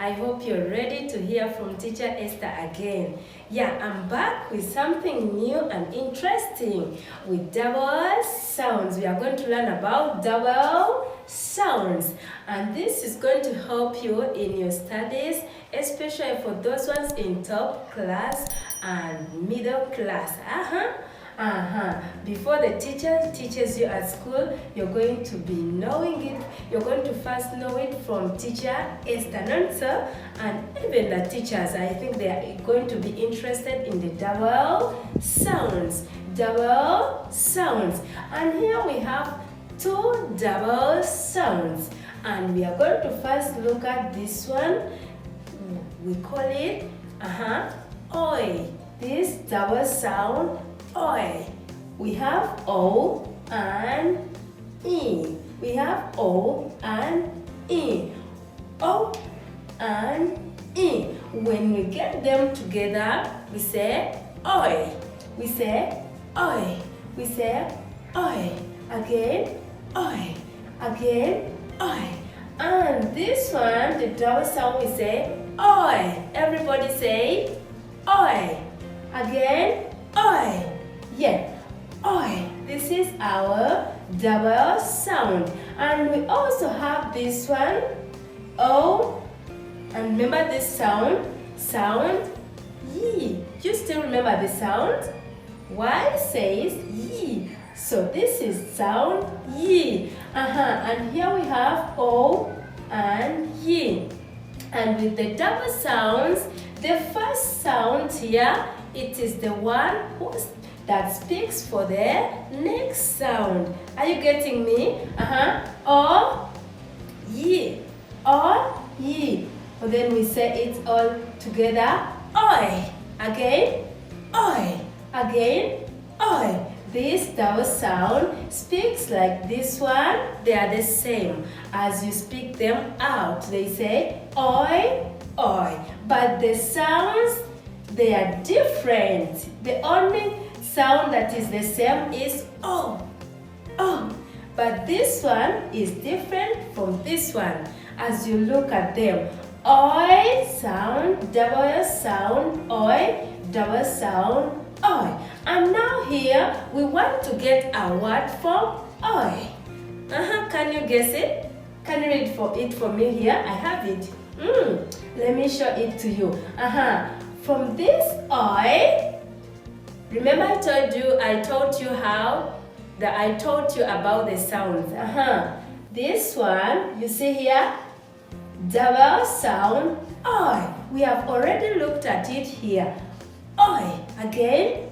I hope you're ready to hear from Teacher Esther again. Yeah, I'm back with something new and interesting with double sounds. We are going to learn about double sounds, and this is going to help you in your studies, especially for those ones in top class and middle class. Before the teacher teaches you at school, you're going to be knowing it. You're going to first know it from Teacher Esther Nansa, and even the teachers, I think they are going to be interested in the double sounds. Double sounds. And here we have two double sounds. And we are going to first look at this one. We call it oi. This double sound, oi. We have O and E. We have O and E. O and E. When we get them together, we say oi. We say oi. We say oi. Again, oi. Again, oi. And this one, the double sound, we say oi. Everybody say oi. Again, oi. Yeah, oi. This is our double sound. And we also have this one, O. And remember this sound? Sound, yi. You still remember the sound? Y says yi. So this is sound, yi. And here we have O and yi. And with the double sounds, the first sound here, it is the one that speaks for the next sound. Are you getting me? O, yi. O, yi. But then we say it all together. Oi. Again. Oi. Again. Oi. This double sound speaks like this one. They are the same. As you speak them out, they say oi, oi. But the sounds, they are different. The only sound that is the same is O. O. But this one is different from this one. As you look at them, oi sound, double sound, oi, double sound, oi. And now here, we want to get a word from oi. Can you guess it? Can you read it for me here? I have it. Let me show it to you. From this oi, remember I taught you about the sounds. This one, you see here, double sound, oi. We have already looked at it here. Oi. Again,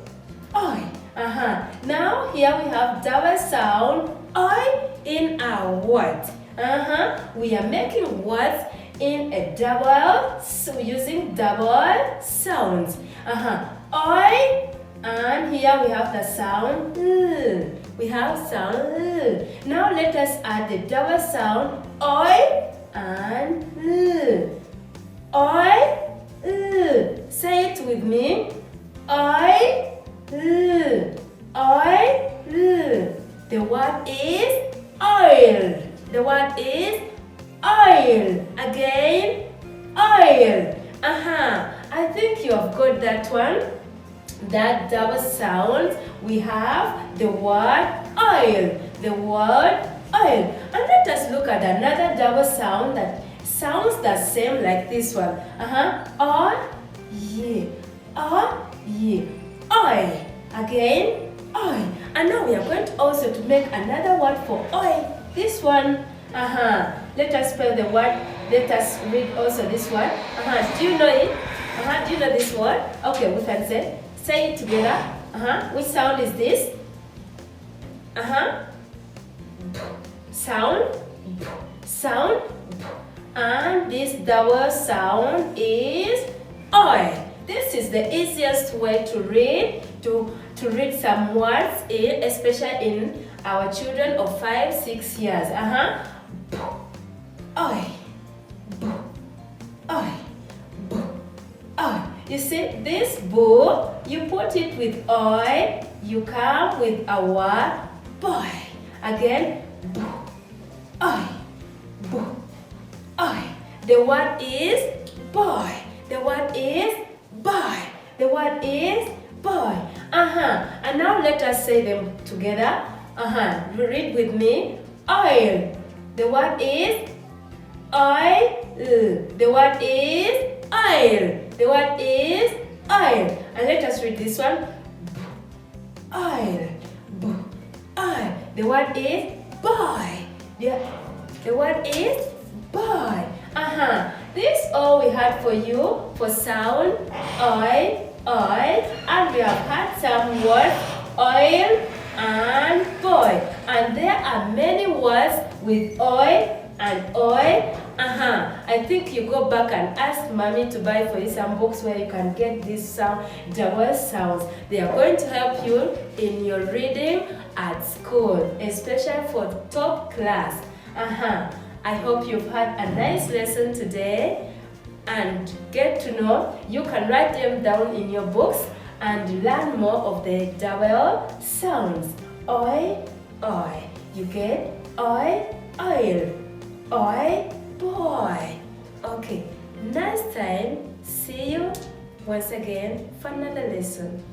oi. Now here we have double sound, oi, in our words. We are making words in a double, so using double sounds. Oi, and here we have the sound l. We have sound l. Now let us add the double sound oi and l. Oi, l. Say it with me. Oi, l. Oi, l. The word is oil. The word is oil. Again, oil. I think you have got that one. That double sound. We have the word oil. The word oil. And let us look at another double sound that sounds the same like this one. O, ye. O, ye. Oil. Again, oil. And now we are going to also to make another word for oil. This one. Let us spell the word. Let us read also this one. Do you know it? Do you know this word? Okay, we can say it together. Which sound is this? Sound. Sound. And this double sound is oi. This is the easiest way to read read some words, especially in our children of 5-6 years. Oi. Oi. Oi. You see, this book, you put it with oi, you come with a word boy. Again, oi. Oi. The word is boy. The word is boy. The word is boy. And now let us say them together. Read with me. Oil. The word is oil. The word is oil. The word is oil. And let us read this one. Oil. Oil. The word is boy. The word is boy. This is all we had for you for sound. Oil. And we have had some words. Oil and boy. And there are many words with oil and oil. I think you go back and ask mommy to buy for you some books where you can get these sound, vowel sounds. They are going to help you in your reading at school, especially for top class. I hope you've had a nice lesson today and get to know. You can write them down in your books and learn more of the vowel sounds. Oil. You get oil, boy. Okay, next time, see you once again for another lesson.